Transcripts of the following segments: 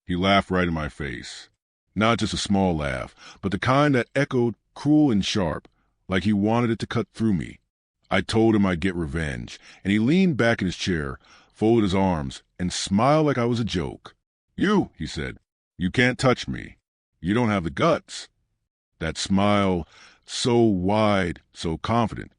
He laughed right in my face. Not just a small laugh, but the kind that echoed cruel and sharp, like he wanted it to cut through me. I told him I'd get revenge, and he leaned back in his chair, folded his arms, and smiled like I was a joke. "You," he said, "you can't touch me. You don't have the guts." That smile, so wide, so confident,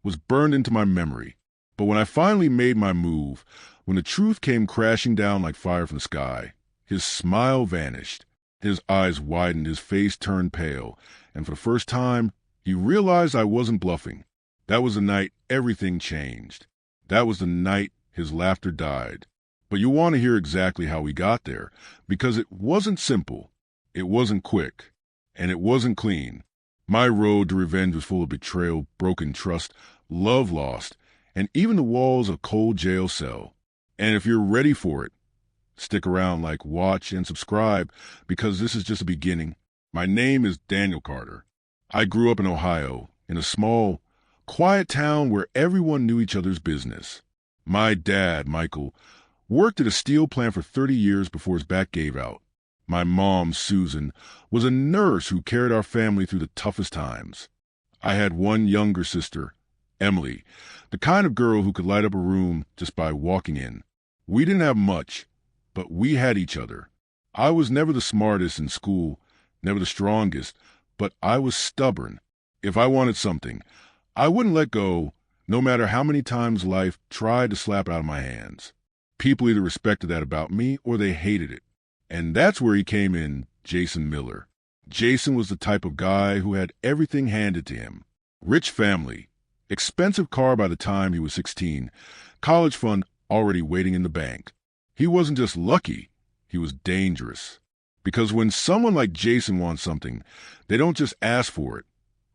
was burned into my memory. But when I finally made my move, when the truth came crashing down like fire from the sky, his smile vanished. His eyes widened, his face turned pale, and for the first time, he realized I wasn't bluffing. That was the night everything changed. That was the night his laughter died. But you want to hear exactly how we got there, because it wasn't simple, it wasn't quick, and it wasn't clean. My road to revenge was full of betrayal, broken trust, love lost, and even the walls of a cold jail cell. And if you're ready for it, stick around, like, watch, and subscribe, because this is just the beginning. My name is Daniel Carter. I grew up in Ohio, in a small, quiet town where everyone knew each other's business. My dad, Michael, worked at a steel plant for 30 years before his back gave out. My mom, Susan, was a nurse who carried our family through the toughest times. I had one younger sister, Emily, the kind of girl who could light up a room just by walking in. We didn't have much, but we had each other. I was never the smartest in school, never the strongest, but I was stubborn. If I wanted something, I wouldn't let go, no matter how many times life tried to slap it out of my hands. People either respected that about me or they hated it. And that's where he came in, Jason Miller. Jason was the type of guy who had everything handed to him. Rich family, expensive car by the time he was 16, college fund already waiting in the bank. He wasn't just lucky, he was dangerous. Because when someone like Jason wants something, they don't just ask for it,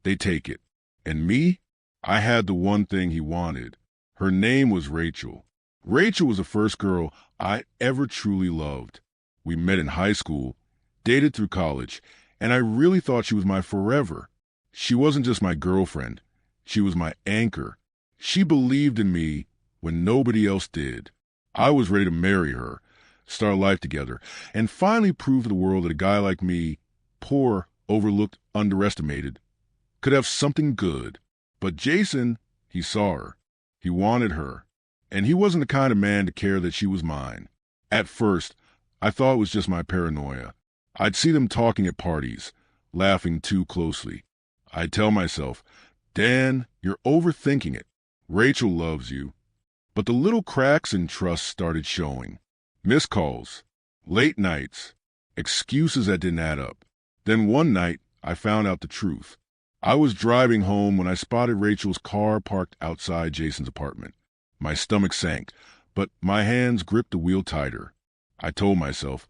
they take it. And me? I had the one thing he wanted. Her name was Rachel. Rachel was the first girl I ever truly loved. We met in high school, dated through college, and I really thought she was my forever. She wasn't just my girlfriend. She was my anchor. She believed in me when nobody else did. I was ready to marry her, start life together, and finally prove to the world that a guy like me, poor, overlooked, underestimated, could have something good. But Jason, he saw her. He wanted her. And he wasn't the kind of man to care that she was mine. At first, I thought it was just my paranoia. I'd see them talking at parties, laughing too closely. I'd tell myself, Dan, you're overthinking it. Rachel loves you. But the little cracks in trust started showing. Missed calls, late nights, excuses that didn't add up. Then one night, I found out the truth. I was driving home when I spotted Rachel's car parked outside Jason's apartment. My stomach sank, but my hands gripped the wheel tighter. I told myself,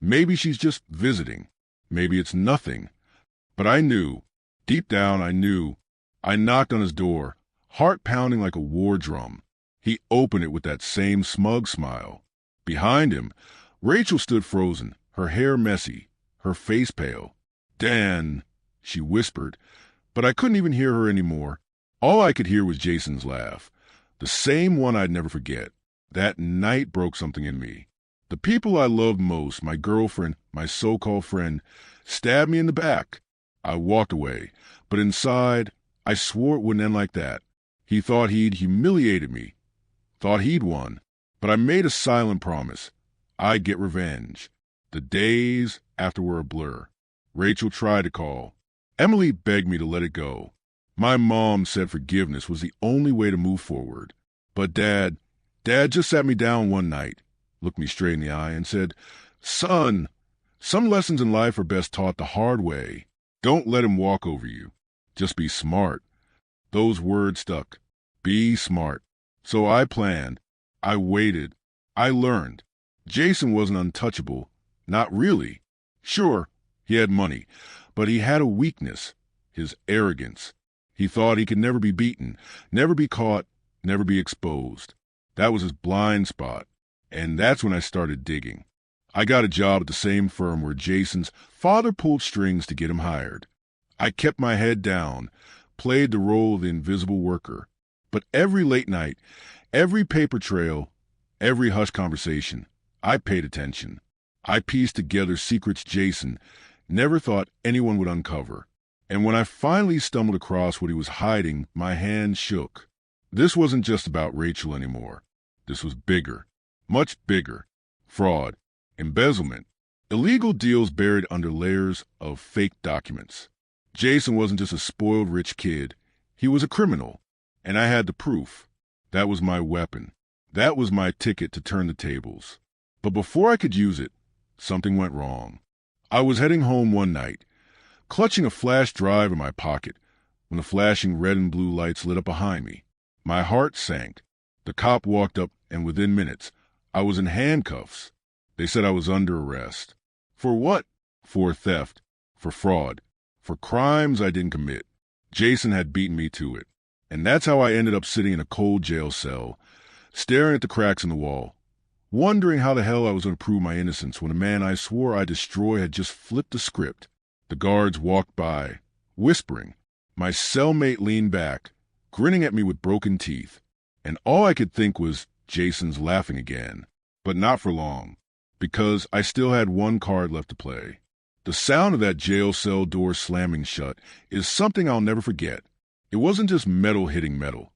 maybe she's just visiting. Maybe it's nothing. But I knew, deep down I knew. I knocked on his door, heart pounding like a war drum. He opened it with that same smug smile. Behind him, Rachel stood frozen, her hair messy, her face pale. Dan, she whispered, but I couldn't even hear her anymore. All I could hear was Jason's laugh, the same one I'd never forget. That night broke something in me. The people I loved most, my girlfriend, my so-called friend, stabbed me in the back. I walked away, but inside, I swore it wouldn't end like that. He thought he'd humiliated me, thought he'd won, but I made a silent promise. I'd get revenge. The days after were a blur. Rachel tried to call. Emily begged me to let it go. My mom said forgiveness was the only way to move forward. But Dad just sat me down one night, looked me straight in the eye, and said, "Son, some lessons in life are best taught the hard way. Don't let him walk over you. Just be smart." Those words stuck. Be smart. So I planned. I waited. I learned. Jason wasn't untouchable. Not really. Sure, he had money, but he had a weakness, his arrogance. He thought he could never be beaten, never be caught, never be exposed. That was his blind spot. And that's when I started digging. I got a job at the same firm where Jason's father pulled strings to get him hired. I kept my head down, played the role of the invisible worker. But every late night, every paper trail, every hushed conversation, I paid attention. I pieced together secrets Jason never thought anyone would uncover. And when I finally stumbled across what he was hiding, my hand shook. This wasn't just about Rachel anymore. This was bigger, much bigger. Fraud, embezzlement, illegal deals buried under layers of fake documents. Jason wasn't just a spoiled rich kid. He was a criminal, and I had the proof. That was my weapon. That was my ticket to turn the tables. But before I could use it, something went wrong. I was heading home one night, clutching a flash drive in my pocket, when the flashing red and blue lights lit up behind me. My heart sank. The cop walked up, and within minutes, I was in handcuffs. They said I was under arrest. For what? For theft, for fraud, for crimes I didn't commit. Jason had beaten me to it. And that's how I ended up sitting in a cold jail cell, staring at the cracks in the wall, wondering how the hell I was going to prove my innocence when a man I swore I'd destroy had just flipped the script. The guards walked by, whispering. My cellmate leaned back, grinning at me with broken teeth. And all I could think was, Jason's laughing again. But not for long, because I still had one card left to play. The sound of that jail cell door slamming shut is something I'll never forget. It wasn't just metal hitting metal.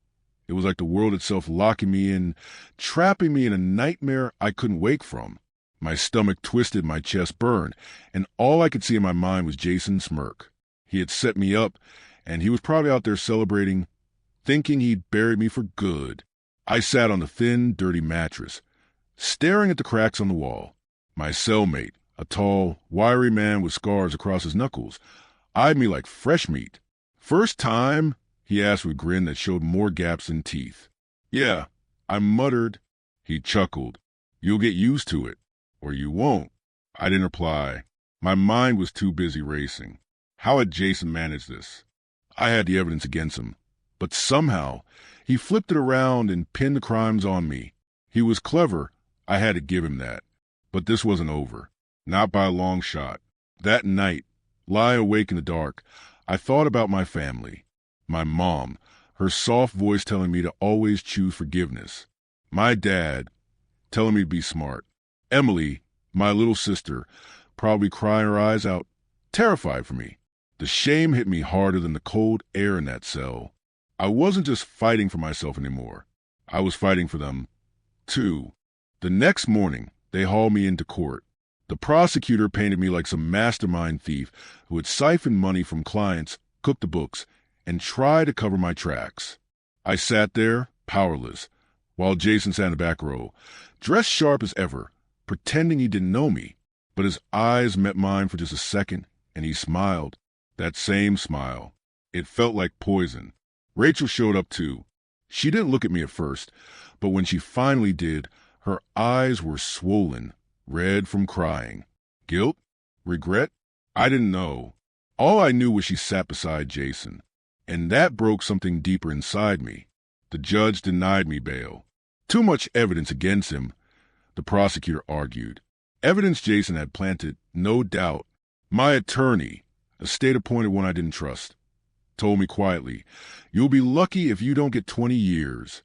It was like the world itself locking me in, trapping me in a nightmare I couldn't wake from. My stomach twisted, my chest burned, and all I could see in my mind was Jason's smirk. He had set me up, and he was probably out there celebrating, thinking he'd buried me for good. I sat on the thin, dirty mattress, staring at the cracks on the wall. My cellmate, a tall, wiry man with scars across his knuckles, eyed me like fresh meat. "First time?" he asked with a grin that showed more gaps than teeth. "Yeah," I muttered. He chuckled. "You'll get used to it. Or you won't." I didn't reply. My mind was too busy racing. How had Jason managed this? I had the evidence against him. But somehow, he flipped it around and pinned the crimes on me. He was clever. I had to give him that. But this wasn't over. Not by a long shot. That night, lying awake in the dark, I thought about my family. My mom, her soft voice telling me to always choose forgiveness. My dad, telling me to be smart. Emily, my little sister, probably crying her eyes out, terrified for me. The shame hit me harder than the cold air in that cell. I wasn't just fighting for myself anymore. I was fighting for them, too. The next morning, they hauled me into court. The prosecutor painted me like some mastermind thief who had siphoned money from clients, cooked the books, and tried to cover my tracks. I sat there, powerless, while Jason sat in the back row, dressed sharp as ever, pretending he didn't know me. But his eyes met mine for just a second, and he smiled. That same smile. It felt like poison. Rachel showed up too. She didn't look at me at first, but when she finally did, her eyes were swollen, red from crying. Guilt? Regret? I didn't know. All I knew was she sat beside Jason, and that broke something deeper inside me. The judge denied me bail. Too much evidence against him, the prosecutor argued. Evidence Jason had planted, no doubt. My attorney, a state-appointed one I didn't trust, told me quietly, "You'll be lucky if you don't get 20 years.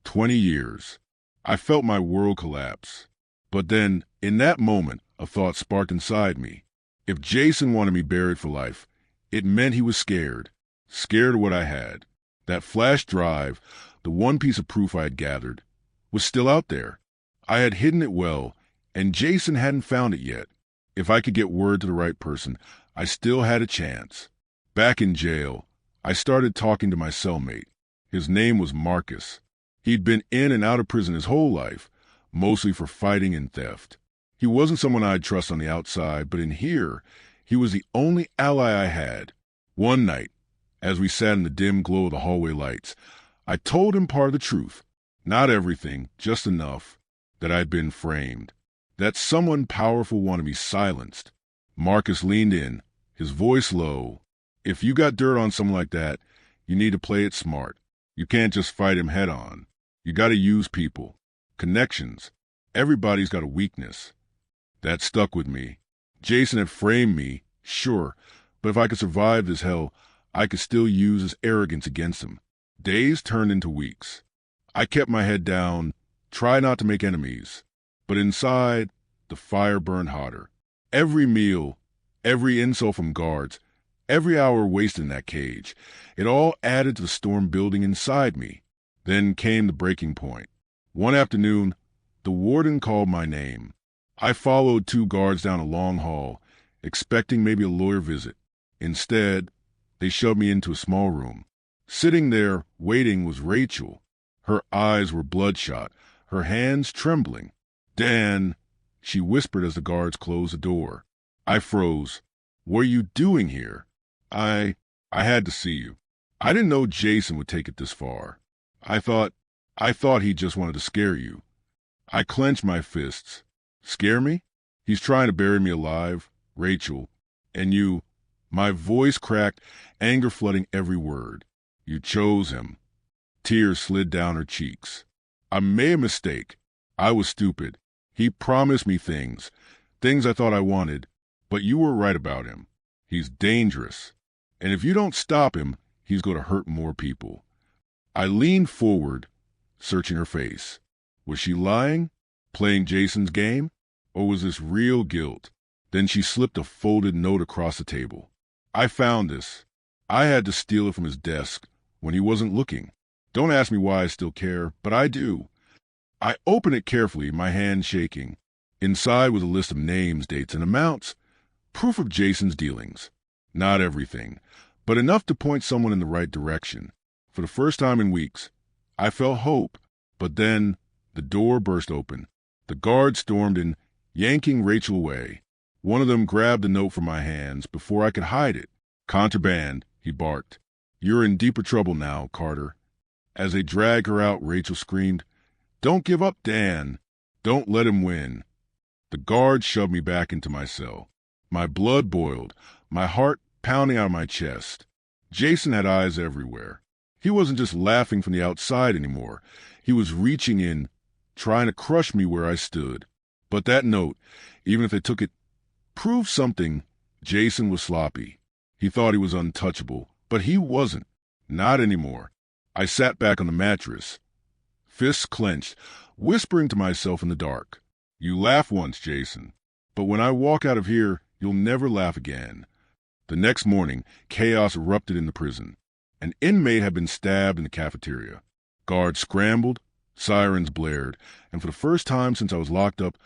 20 years. I felt my world collapse. But then, in that moment, a thought sparked inside me. If Jason wanted me buried for life, it meant he was scared. Scared of what I had. That flash drive, the one piece of proof I had gathered, was still out there. I had hidden it well, and Jason hadn't found it yet. If I could get word to the right person, I still had a chance. Back in jail, I started talking to my cellmate. His name was Marcus. He'd been in and out of prison his whole life, mostly for fighting and theft. He wasn't someone I'd trust on the outside, but in here, he was the only ally I had. One night, as we sat in the dim glow of the hallway lights, I told him part of the truth. Not everything, just enough. That I'd been framed. That someone powerful wanted me silenced. Marcus leaned in, his voice low. "If you got dirt on someone like that, you need to play it smart. You can't just fight him head on. You gotta use people. Connections. Everybody's got a weakness." That stuck with me. Jason had framed me, sure, but if I could survive this hell, I could still use his arrogance against him. Days turned into weeks. I kept my head down, tried not to make enemies. But inside, the fire burned hotter. Every meal, every insult from guards, every hour wasted in that cage, it all added to the storm building inside me. Then came the breaking point. One afternoon, the warden called my name. I followed 2 guards down a long hall, expecting maybe a lawyer visit. Instead, they shoved me into a small room. Sitting there, waiting, was Rachel. Her eyes were bloodshot, her hands trembling. "Dan," she whispered as the guards closed the door. I froze. "What are you doing here?" I had to see you. I didn't know Jason would take it this far. I thought he just wanted to scare you." I clenched my fists. "Scare me? He's trying to bury me alive, Rachel. And you—" My voice cracked, anger flooding every word. "You chose him." Tears slid down her cheeks. "I made a mistake. I was stupid. He promised me things I thought I wanted, but you were right about him. He's dangerous. And if you don't stop him, he's going to hurt more people." I leaned forward, searching her face. Was she lying? Playing Jason's game? Or was this real guilt? Then she slipped a folded note across the table. "I found this. I had to steal it from his desk when he wasn't looking. Don't ask me why I still care, but I do." I opened it carefully, my hand shaking. Inside was a list of names, dates, and amounts. Proof of Jason's dealings. Not everything, but enough to point someone in the right direction. For the first time in weeks, I felt hope. But then the door burst open. The guards stormed in, yanking Rachel away. One of them grabbed the note from my hands before I could hide it. "Contraband," he barked. "You're in deeper trouble now, Carter." As they dragged her out, Rachel screamed, "Don't give up, Dan. Don't let him win." The guards shoved me back into my cell. My blood boiled, my heart pounding out of my chest. Jason had eyes everywhere. He wasn't just laughing from the outside anymore. He was reaching in, trying to crush me where I stood. But that note, even if they took it, proved something. Jason was sloppy. He thought he was untouchable, but he wasn't. Not anymore. I sat back on the mattress, fists clenched, whispering to myself in the dark. "You laughed once, Jason, but when I walk out of here, you'll never laugh again." The next morning, chaos erupted in the prison. An inmate had been stabbed in the cafeteria. Guards scrambled, sirens blared, and for the first time since I was locked up,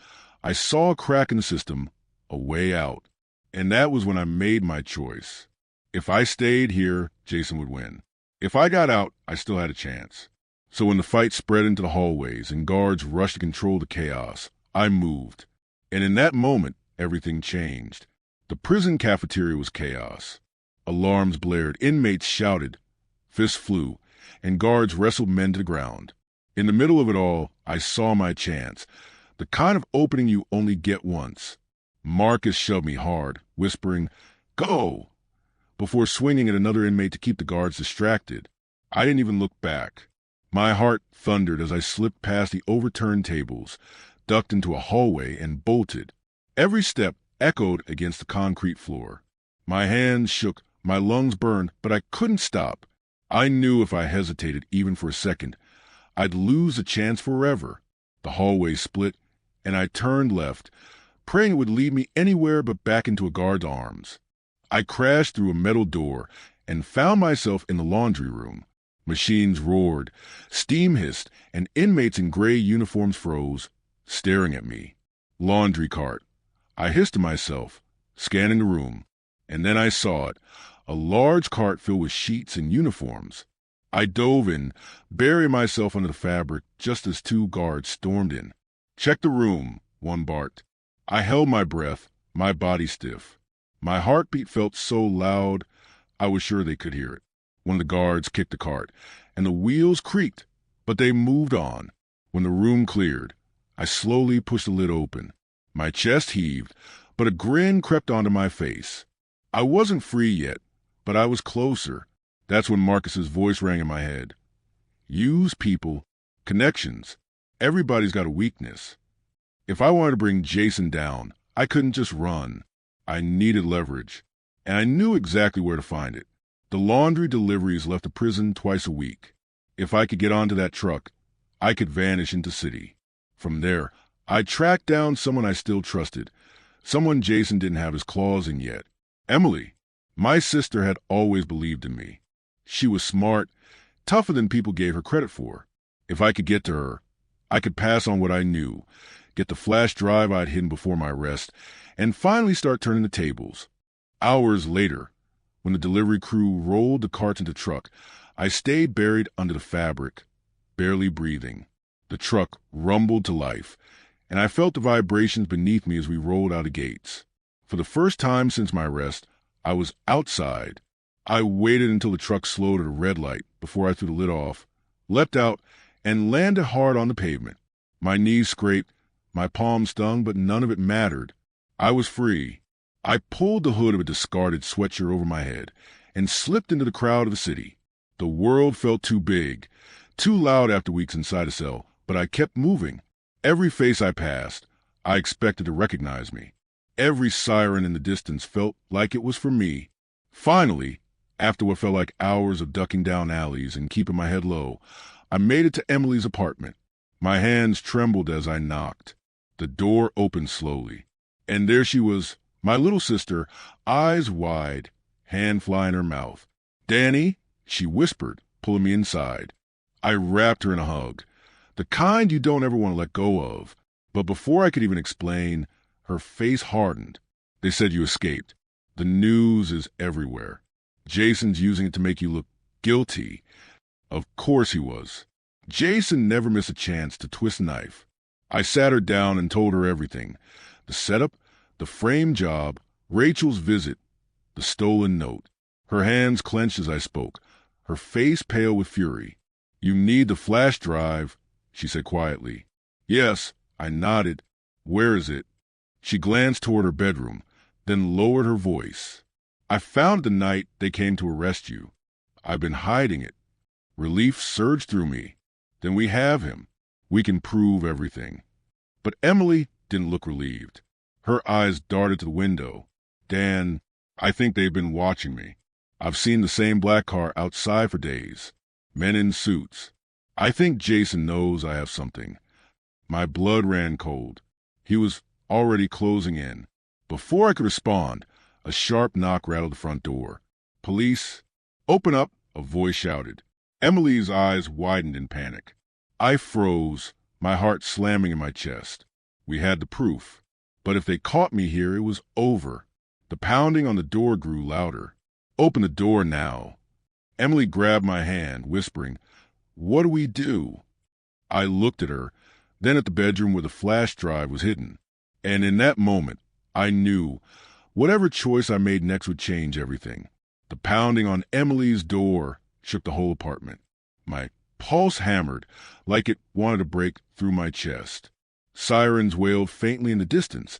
I saw a crack in the system, a way out. And that was when I made my choice. If I stayed here, Jason would win. If I got out, I still had a chance. So when the fight spread into the hallways and guards rushed to control the chaos, I moved. And in that moment, everything changed. The prison cafeteria was chaos. Alarms blared, inmates shouted, fists flew, and guards wrestled men to the ground. In the middle of it all, I saw my chance, the kind of opening you only get once. Marcus shoved me hard, whispering, "Go!" before swinging at another inmate to keep the guards distracted. I didn't even look back. My heart thundered as I slipped past the overturned tables, ducked into a hallway, and bolted. Every step echoed against the concrete floor. My hands shook, my lungs burned, but I couldn't stop. I knew if I hesitated even for a second, I'd lose the chance forever. The hallway split, and I turned left, praying it would lead me anywhere but back into a guard's arms. I crashed through a metal door and found myself in the laundry room. Machines roared, steam hissed, and inmates in gray uniforms froze, staring at me. Laundry cart. I hissed to myself, scanning the room, and then I saw it, a large cart filled with sheets and uniforms. I dove in, burying myself under the fabric just as 2 guards stormed in. "Check the room," one barked. I held my breath, my body stiff. My heartbeat felt so loud, I was sure they could hear it. One of the guards kicked the cart, and the wheels creaked, but they moved on. When the room cleared, I slowly pushed the lid open. My chest heaved, but a grin crept onto my face. I wasn't free yet, but I was closer. That's when Marcus's voice rang in my head. "Use people, connections. Everybody's got a weakness." If I wanted to bring Jason down, I couldn't just run. I needed leverage, and I knew exactly where to find it. The laundry deliveries left the prison twice a week. If I could get onto that truck, I could vanish into city. From there, I tracked down someone I still trusted, someone Jason didn't have his claws in yet. Emily. My sister had always believed in me. She was smart, tougher than people gave her credit for. If I could get to her, I could pass on what I knew, get the flash drive I'd hidden before my arrest, and finally start turning the tables. Hours later, when the delivery crew rolled the carts into the truck, I stayed buried under the fabric, barely breathing. The truck rumbled to life, and I felt the vibrations beneath me as we rolled out the gates. For the first time since my arrest, I was outside. I waited until the truck slowed at a red light before I threw the lid off, leapt out, and landed hard on the pavement. My knees scraped, my palms stung, but none of it mattered. I was free. I pulled the hood of a discarded sweatshirt over my head and slipped into the crowd of the city. The world felt too big, too loud after weeks inside a cell, but I kept moving. Every face I passed, I expected to recognize me. Every siren in the distance felt like it was for me. Finally, after what felt like hours of ducking down alleys and keeping my head low, I made it to Emily's apartment. My hands trembled as I knocked. The door opened slowly, and there she was, my little sister, eyes wide, hand fly in her mouth. "Danny," she whispered, pulling me inside. I wrapped her in a hug, the kind you don't ever want to let go of. But before I could even explain, her face hardened. "They said you escaped. The news is everywhere. Jason's using it to make you look guilty." Of course he was. Jason never missed a chance to twist a knife. I sat her down and told her everything. The setup, the frame job, Rachel's visit, the stolen note. Her hands clenched as I spoke, her face pale with fury. "You need the flash drive," she said quietly. "Yes," I nodded. "Where is it?" She glanced toward her bedroom, then lowered her voice. "I found it the night they came to arrest you. I've been hiding it." Relief surged through me. "Then we have him. We can prove everything." But Emily didn't look relieved. Her eyes darted to the window. "Dan, I think they've been watching me. I've seen the same black car outside for days. Men in suits. I think Jason knows I have something." My blood ran cold. He was already closing in. Before I could respond, a sharp knock rattled the front door. "Police?" "Open up," a voice shouted. Emily's eyes widened in panic. I froze, my heart slamming in my chest. We had the proof. But if they caught me here, it was over. The pounding on the door grew louder. "Open the door now." Emily grabbed my hand, whispering, "What do we do?" I looked at her, then at the bedroom where the flash drive was hidden. And in that moment, I knew whatever choice I made next would change everything. The pounding on Emily's door shook the whole apartment. My pulse hammered like it wanted to break through my chest. Sirens wailed faintly in the distance.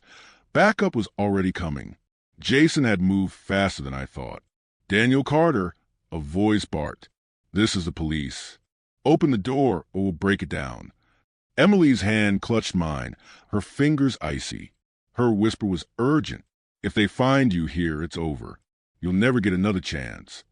Backup was already coming. Jason had moved faster than I thought. "Daniel Carter," a voice barked. "This is the police. Open the door or we'll break it down." Emily's hand clutched mine, her fingers icy. Her whisper was urgent. "If they find you here, it's over. You'll never get another chance."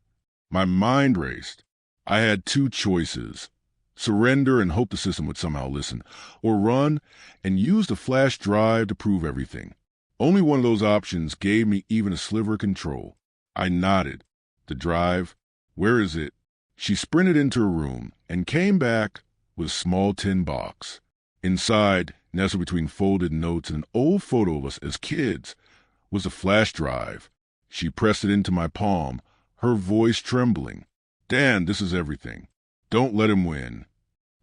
My mind raced. I had two choices: surrender and hope the system would somehow listen, or run and use the flash drive to prove everything. Only one of those options gave me even a sliver of control. I nodded. "The drive? Where is it?" She sprinted into her room and came back with a small tin box. Inside, nestled between folded notes and an old photo of us as kids, was a flash drive. She pressed it into my palm, her voice trembling. "Dan, this is everything. Don't let him win."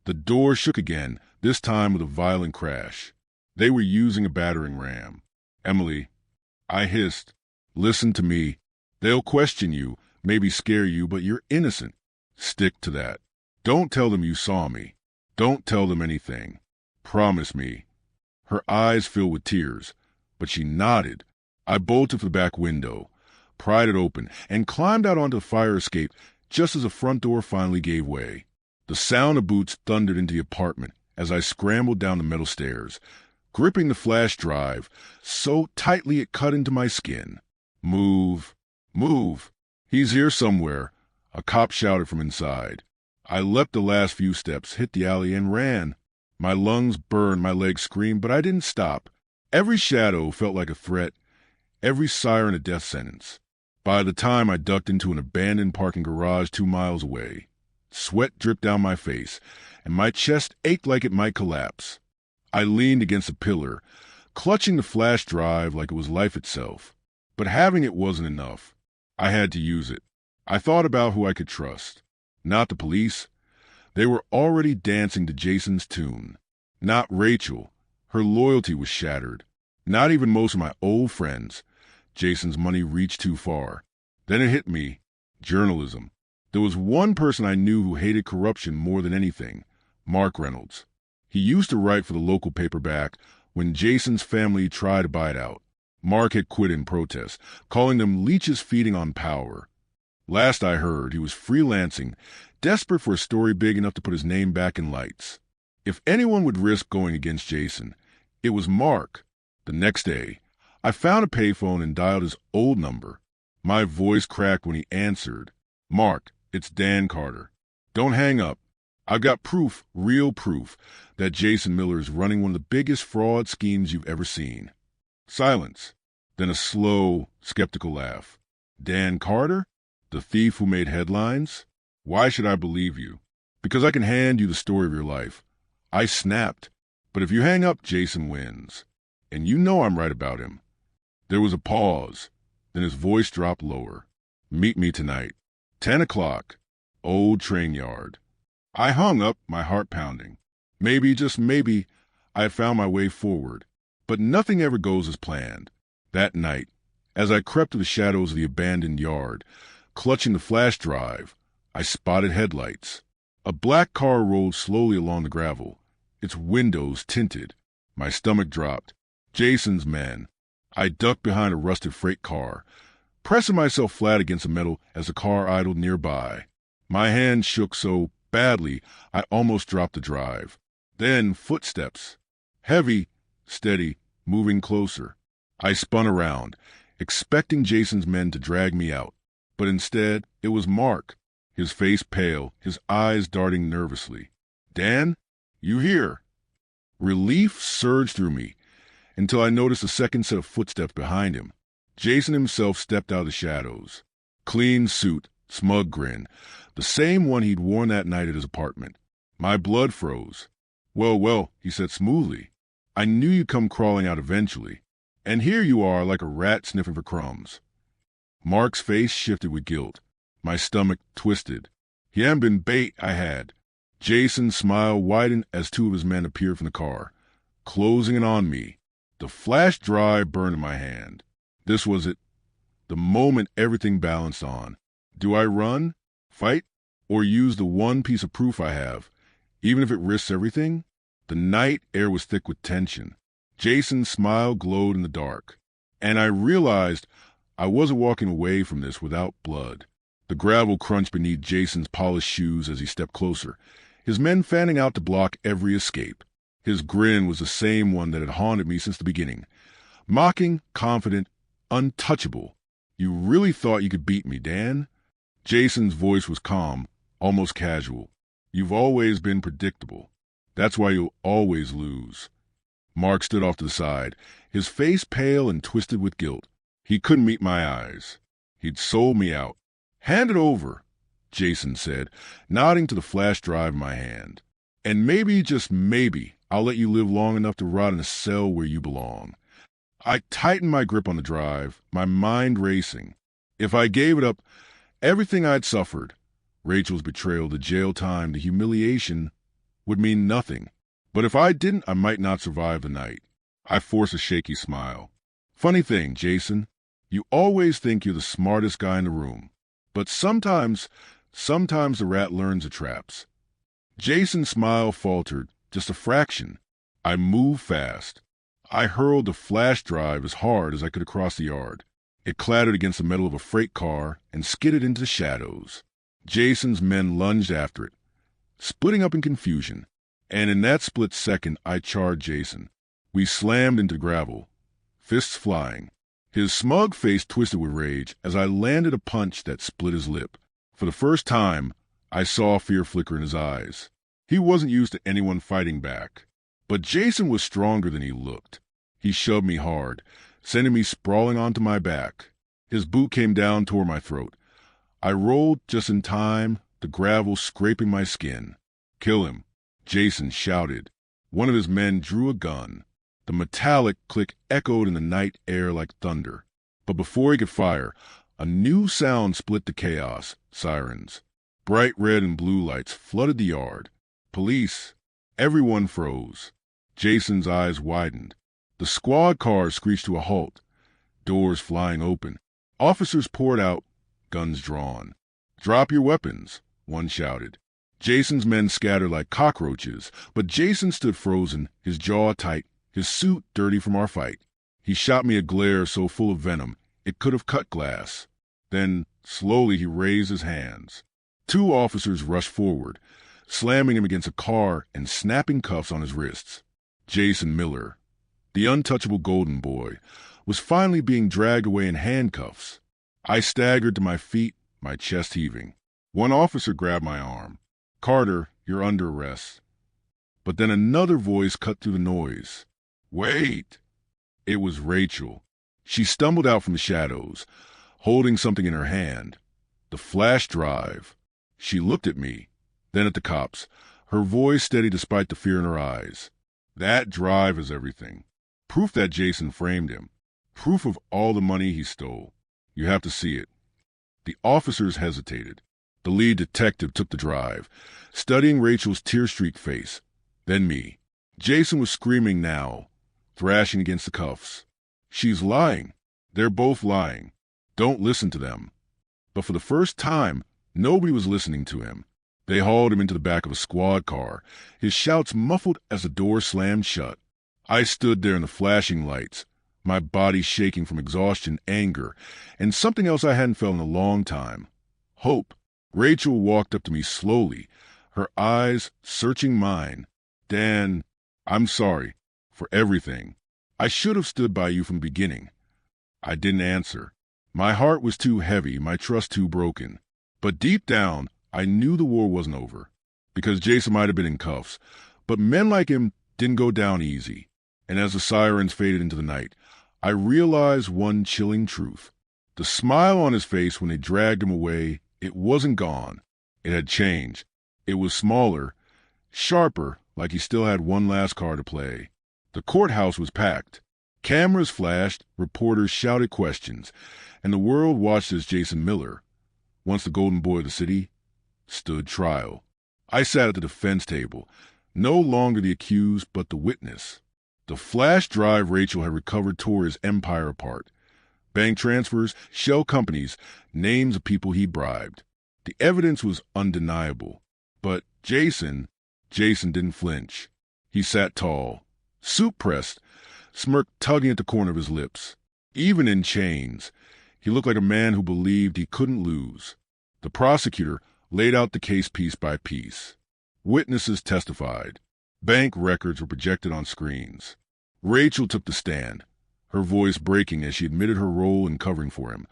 The door shook again, this time with a violent crash. They were using a battering ram. "Emily," I hissed, "listen to me. They'll question you, maybe scare you, but you're innocent. Stick to that. Don't tell them you saw me. Don't tell them anything. Promise me." Her eyes filled with tears, but she nodded. I bolted for the back window, pried it open, and climbed out onto the fire escape just as the front door finally gave way. The sound of boots thundered into the apartment as I scrambled down the metal stairs, gripping the flash drive so tightly it cut into my skin. "Move. Move. He's here somewhere," a cop shouted from inside. I leapt the last few steps, hit the alley, and ran. My lungs burned, my legs screamed, but I didn't stop. Every shadow felt like a threat, every siren a death sentence. By the time I ducked into an abandoned parking garage 2 miles away, sweat dripped down my face, and my chest ached like it might collapse. I leaned against a pillar, clutching the flash drive like it was life itself. But having it wasn't enough. I had to use it. I thought about who I could trust. Not the police. They were already dancing to Jason's tune. Not Rachel. Her loyalty was shattered. Not even most of my old friends. Jason's money reached too far. Then it hit me. Journalism. There was one person I knew who hated corruption more than anything. Mark Reynolds. He used to write for the local paper back when Jason's family tried to buy it out. Mark had quit in protest, calling them leeches feeding on power. Last I heard, he was freelancing, desperate for a story big enough to put his name back in lights. If anyone would risk going against Jason, it was Mark. The next day, I found a payphone and dialed his old number. My voice cracked when he answered. "Mark, it's Dan Carter. Don't hang up. I've got proof, real proof, that Jason Miller is running one of the biggest fraud schemes you've ever seen." Silence, then a slow, skeptical laugh. "Dan Carter? The thief who made headlines? Why should I believe you?" "Because I can hand you the story of your life." I snapped. "But if you hang up, Jason wins. And you know I'm right about him." There was a pause. Then his voice dropped lower. "Meet me tonight. 10 o'clock. Old train yard." I hung up, my heart pounding. Maybe, just maybe, I had found my way forward. But nothing ever goes as planned. That night, as I crept to the shadows of the abandoned yard, clutching the flash drive, I spotted headlights. A black car rolled slowly along the gravel, its windows tinted. My stomach dropped. Jason's men. I ducked behind a rusted freight car, pressing myself flat against the metal as the car idled nearby. My hand shook so badly I almost dropped the drive. Then footsteps. Heavy, steady, moving closer. I spun around, expecting Jason's men to drag me out. But instead, it was Mark, his face pale, his eyes darting nervously. "Dan, you here?" Relief surged through me until I noticed a second set of footsteps behind him. Jason himself stepped out of the shadows. Clean suit, smug grin, the same one he'd worn that night at his apartment. My blood froze. Well, he said smoothly. "I knew you'd come crawling out eventually. And here you are like a rat sniffing for crumbs." Mark's face shifted with guilt. My stomach twisted. He hadn't been bait, I had. Jason's smile widened as two of his men appeared from the car, closing in on me. The flash drive burned in my hand. This was it. The moment everything balanced on. Do I run, fight, or use the one piece of proof I have, even if it risks everything? The night air was thick with tension. Jason's smile glowed in the dark. And I realized I wasn't walking away from this without blood. The gravel crunched beneath Jason's polished shoes as he stepped closer, his men fanning out to block every escape. His grin was the same one that had haunted me since the beginning. Mocking, confident, untouchable. "You really thought you could beat me, Dan?" Jason's voice was calm, almost casual. "You've always been predictable. That's why you'll always lose." Mark stood off to the side, his face pale and twisted with guilt. He couldn't meet my eyes. He'd sold me out. "Hand it over," Jason said, nodding to the flash drive in my hand. "And maybe, just maybe, I'll let you live long enough to rot in a cell where you belong." I tightened my grip on the drive, my mind racing. If I gave it up, everything I'd suffered, Rachel's betrayal, the jail time, the humiliation, would mean nothing. But if I didn't, I might not survive the night. I forced a shaky smile. "Funny thing, Jason, you always think you're the smartest guy in the room. But sometimes the rat learns the traps." Jason's smile faltered, just a fraction. I moved fast. I hurled the flash drive as hard as I could across the yard. It clattered against the metal of a freight car and skidded into the shadows. Jason's men lunged after it, splitting up in confusion. And in that split second, I charged Jason. We slammed into gravel, fists flying. His smug face twisted with rage as I landed a punch that split his lip. For the first time, I saw fear flicker in his eyes. He wasn't used to anyone fighting back. But Jason was stronger than he looked. He shoved me hard, sending me sprawling onto my back. His boot came down toward my throat. I rolled just in time, the gravel scraping my skin. "Kill him," Jason shouted. One of his men drew a gun. The metallic click echoed in the night air like thunder. But before he could fire, a new sound split the chaos. Sirens. Bright red and blue lights flooded the yard. Police. Everyone froze. Jason's eyes widened. The squad cars screeched to a halt. Doors flying open. Officers poured out, guns drawn. "Drop your weapons," one shouted. Jason's men scattered like cockroaches, but Jason stood frozen, his jaw tight, his suit dirty from our fight. He shot me a glare so full of venom it could have cut glass. Then, slowly, he raised his hands. Two officers rushed forward, slamming him against a car and snapping cuffs on his wrists. Jason Miller, the untouchable golden boy, was finally being dragged away in handcuffs. I staggered to my feet, my chest heaving. One officer grabbed my arm. "Carter, you're under arrest." But then another voice cut through the noise. "Wait!" It was Rachel. She stumbled out from the shadows, holding something in her hand. The flash drive. She looked at me, then at the cops, her voice steady despite the fear in her eyes. "That drive is everything. Proof that Jason framed him. Proof of all the money he stole. You have to see it." The officers hesitated. The lead detective took the drive, studying Rachel's tear-streaked face. Then me. Jason was screaming now, thrashing against the cuffs. "She's lying. They're both lying. Don't listen to them." But for the first time, nobody was listening to him. They hauled him into the back of a squad car, his shouts muffled as the door slammed shut. I stood there in the flashing lights, my body shaking from exhaustion, anger, and something else I hadn't felt in a long time. Hope. Rachel walked up to me slowly, her eyes searching mine. "Dan, I'm sorry for everything. I should have stood by you from the beginning." I didn't answer. My heart was too heavy, my trust too broken. But deep down, I knew the war wasn't over. Because Jason might have been in cuffs, but men like him didn't go down easy. And as the sirens faded into the night, I realized one chilling truth. The smile on his face when they dragged him away, it wasn't gone. It had changed. It was smaller, sharper, like he still had one last card to play. The courthouse was packed. Cameras flashed, reporters shouted questions, and the world watched as Jason Miller, once the golden boy of the city, stood trial. I sat at the defense table, no longer the accused but the witness. The flash drive Rachel had recovered tore his empire apart. Bank transfers, shell companies, names of people he bribed. The evidence was undeniable. But Jason didn't flinch. He sat tall, suit pressed, smirk tugging at the corner of his lips. Even in chains, he looked like a man who believed he couldn't lose. The prosecutor laid out the case piece by piece. Witnesses testified. Bank records were projected on screens. Rachel took the stand, her voice breaking as she admitted her role in covering for him,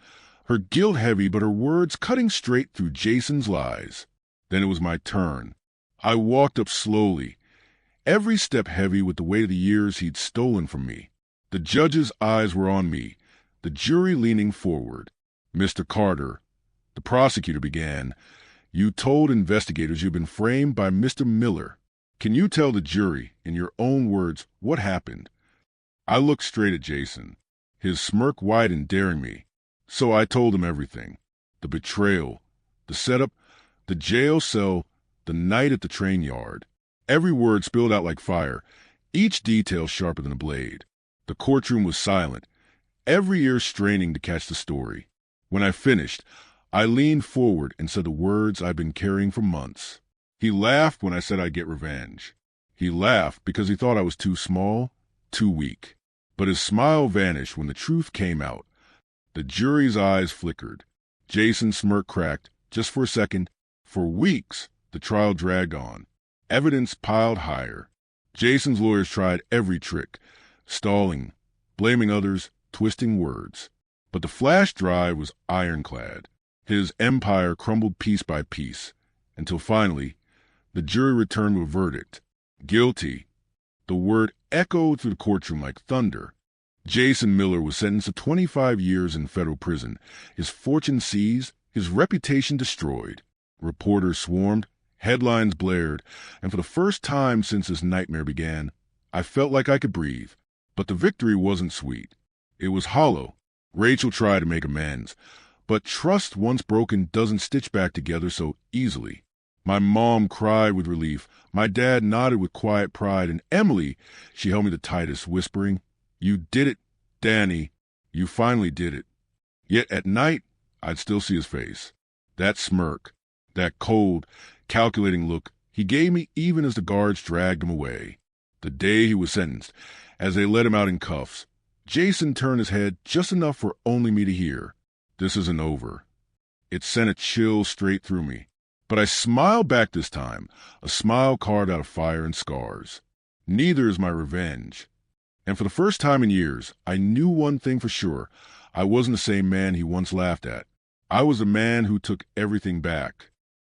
her guilt heavy but her words cutting straight through Jason's lies. Then it was my turn. I walked up slowly, every step heavy with the weight of the years he'd stolen from me. The judge's eyes were on me, the jury leaning forward. "Mr. Carter," the prosecutor began, "you told investigators you've been framed by Mr. Miller. Can you tell the jury, in your own words, what happened?" I looked straight at Jason. His smirk widened, daring me. So I told him everything. The betrayal, the setup, the jail cell, the night at the train yard. Every word spilled out like fire, each detail sharper than a blade. The courtroom was silent, every ear straining to catch the story. When I finished, I leaned forward and said the words I'd been carrying for months. He laughed when I said I'd get revenge. He laughed because he thought I was too small, too weak. But his smile vanished when the truth came out. The jury's eyes flickered. Jason's smirk cracked, just for a second. For weeks, the trial dragged on. Evidence piled higher. Jason's lawyers tried every trick, stalling, blaming others, twisting words. But the flash drive was ironclad. His empire crumbled piece by piece, until finally, the jury returned with a verdict. Guilty. The word echoed through the courtroom like thunder. Jason Miller was sentenced to 25 years in federal prison, his fortune seized, his reputation destroyed. Reporters swarmed, headlines blared, and for the first time since this nightmare began, I felt like I could breathe. But the victory wasn't sweet. It was hollow. Rachel tried to make amends, but trust once broken doesn't stitch back together so easily. My mom cried with relief, my dad nodded with quiet pride, and Emily, she held me the tightest, whispering, "You did it, Danny. You finally did it." Yet at night, I'd still see his face. That smirk, that cold, calculating look he gave me even as the guards dragged him away. The day he was sentenced, as they let him out in cuffs, Jason turned his head just enough for only me to hear, "This isn't over." It sent a chill straight through me. But I smiled back this time, a smile carved out of fire and scars. Neither is my revenge. And for the first time in years, I knew one thing for sure. I wasn't the same man he once laughed at. I was the man who took everything back.